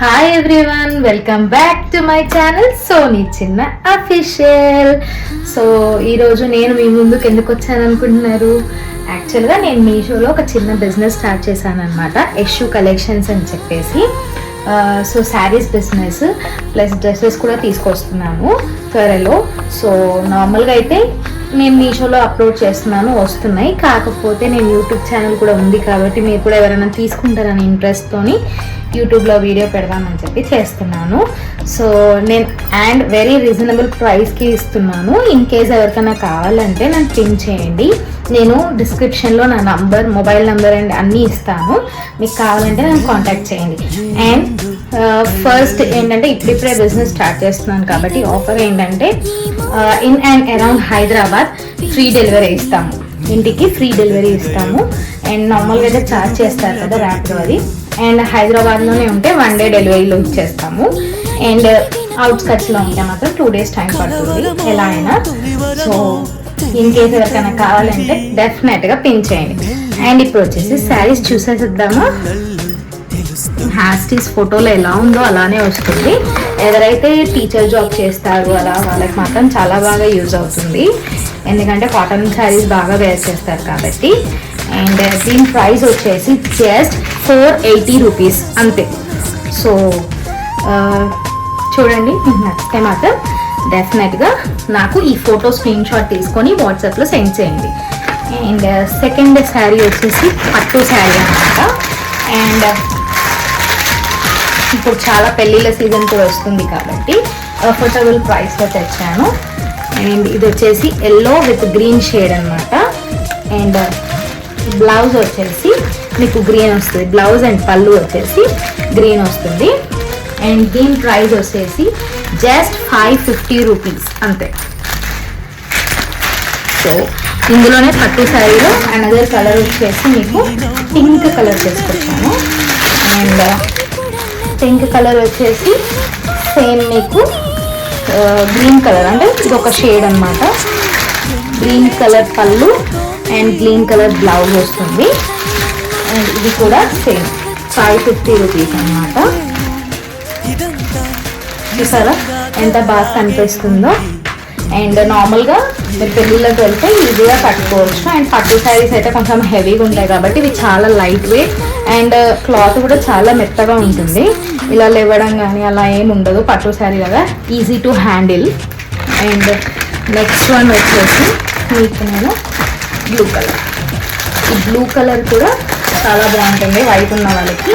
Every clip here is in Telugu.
Hi everyone, welcome back to my channel Soni Chinna official. So ఈరోజు నేను మీ ముందుకు ఎందుకు వచ్చాను అనుకుంటున్నారు? యాక్చువల్గా నేను మీషోలో ఒక చిన్న బిజినెస్ స్టార్ట్ చేశాను అనమాట, యశు కలెక్షన్స్ అని చెప్పేసి. So saris business plus dresses కూడా తీసుకొస్తున్నాను త్వరలో. సో నార్మల్గా అయితే నేను మీషోలో అప్లోడ్ చేస్తున్నాను, వస్తున్నాయి. కాకపోతే నేను యూట్యూబ్ ఛానల్ కూడా ఉంది కాబట్టి మీరు కూడా ఎవరైనా తీసుకుంటారని ఇంట్రెస్ట్తోని యూట్యూబ్లో వీడియో పెడదామని చెప్పి చేస్తున్నాను. సో నేను అండ్ వెరీ రీజనబుల్ ప్రైస్కి ఇస్తున్నాను. ఇన్ కేస్ ఎవరికైనా కావాలంటే నాకు పిన్ చేయండి. నేను డిస్క్రిప్షన్లో నా నంబర్, మొబైల్ నెంబర్ అండ్ అన్నీ ఇస్తాను. మీకు కావాలంటే నన్ను కాంటాక్ట్ చేయండి. అండ్ ఫస్ట్ ఏంటంటే ఇప్పుడిప్పుడే బిజినెస్ స్టార్ట్ చేస్తున్నాను కాబట్టి ఆఫర్ ఏంటంటే in and around Hyderabad free delivery ఇస్తాము. ఇంటికి ఫ్రీ డెలివరీ ఇస్తాము. అండ్ నార్మల్గా అయితే ఛార్జ్ చేస్తారు కదా ర్యాపిడో అది. అండ్ హైదరాబాద్లోనే ఉంటే 1 day డెలివరీలో ఇచ్చేస్తాము. అండ్ అవుట్స్కట్స్లో ఉంటే మాత్రం 2 days టైం పడుతుంది ఎలా అయినా. సో ఇన్ కేస్ ఎవరికైనా కావాలంటే డెఫినెట్గా పిన్ చేయండి. అండ్ ఇప్పుడు వచ్చేసి శారీస్ చూసేసిద్దామా. హ్యాస్టీస్ ఫోటోలో ఎలా ఉందో అలానే వస్తుంది. ఎవరైతే టీచర్ జాబ్ చేస్తారు అలా వాళ్ళకి మాత్రం చాలా బాగా యూజ్ అవుతుంది, ఎందుకంటే కాటన్ శారీస్ బాగా వేర్ చేస్తారు కాబట్టి. అండ్ దీని ప్రైస్ వచ్చేసి జస్ట్ 480 రూపీస్ అంతే. సో చూడండి, మీకు నచ్చితే మాత్రం డెఫినెట్గా నాకు ఈ ఫోటో స్క్రీన్ షాట్ తీసుకొని వాట్సాప్లో సెండ్ చేయండి. అండ్ సెకండ్ శారీ వచ్చేసి పట్టు శారీ అన్నమాట. అండ్ ఇప్పుడు చాలా పెళ్ళిళ్ళ సీజన్ కూడా వస్తుంది కాబట్టి అఫోర్డబుల్ ప్రైస్లో తెచ్చాను. అండ్ ఇది వచ్చేసి ఎల్లో విత్ గ్రీన్ షేడ్ అనమాట. అండ్ బ్లౌజ్ వచ్చేసి మీకు గ్రీన్ వస్తుంది, బ్లౌజ్ అండ్ పళ్ళు వచ్చేసి గ్రీన్ వస్తుంది. అండ్ దీని ప్రైస్ వచ్చేసి జస్ట్ 550 రూపీస్ అంతే. సో ఇందులోనే పట్టు శారీలో అనదర్ కలర్ వచ్చేసి మీకు పింక్ కలర్ తీసుకొచ్చాను. అండ్ పింక్ కలర్ వచ్చేసి సేమ్ మీకు గ్రీన్ కలర్, అంటే ఇది ఒక షేడ్ అనమాట. గ్రీన్ కలర్ పళ్ళు అండ్ గ్రీన్ కలర్ బ్లౌజ్ వస్తుంది. అండ్ ఇది కూడా సేమ్ 550 రూపీస్ అనమాట. చూసారా ఎంత బాగా కనిపిస్తుందో. అండ్ నార్మల్గా మీరు పెళ్ళిళ్ళకి వెళ్తే ఈజీగా కట్టుకోవచ్చు. అండ్ పట్టు శారీస్ అయితే కొంచెం హెవీగా ఉంటాయి కాబట్టి ఇవి చాలా లైట్ వెయిట్ అండ్ క్లాత్ కూడా చాలా మెత్తగా ఉంటుంది. ఇలా లేవడం కానీ అలా ఏమి ఉండదు, పట్టు శారీ కదా, easy to handle. And next one వచ్చేసి మీకు నేను బ్లూ కలర్, ఈ బ్లూ కలర్ కూడా చాలా బాగుంటుంది వైట్ ఉన్న వాళ్ళకి,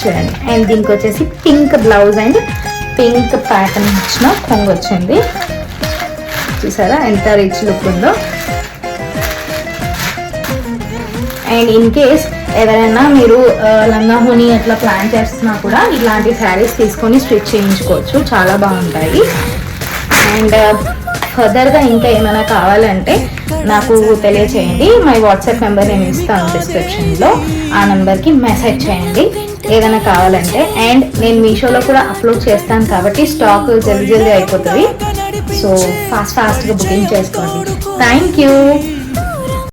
చూడండి. అండ్ దీనికి వచ్చేసి pink blouse and pink pattern ఇచ్చిన కొంగు వచ్చింది. చూసారా ఎంత రిచ్ లుక్ ఉందో. అండ్ ఇన్ కేస్ ఎవరైనా మీరు లంగా హోనీ అట్లా ప్లాన్ చేస్తున్నా కూడా ఇలాంటి శారీస్ తీసుకొని స్టిచ్ చేయించుకోవచ్చు, చాలా బాగుంటాయి. అండ్ ఫర్దర్గా ఇంకా ఏమైనా కావాలంటే నాకు తెలియచేయండి. మై వాట్సాప్ నెంబర్ నేను ఇస్తాను డిస్క్రిప్షన్లో, ఆ నెంబర్కి మెసేజ్ చేయండి ఏదైనా కావాలంటే. అండ్ నేను మీషోలో కూడా అప్లోడ్ చేస్తాను కాబట్టి స్టాక్ జల్దీ అయిపోతుంది. సో ఫాస్ట్గా బుకింగ్ చేసుకోండి. Thank you.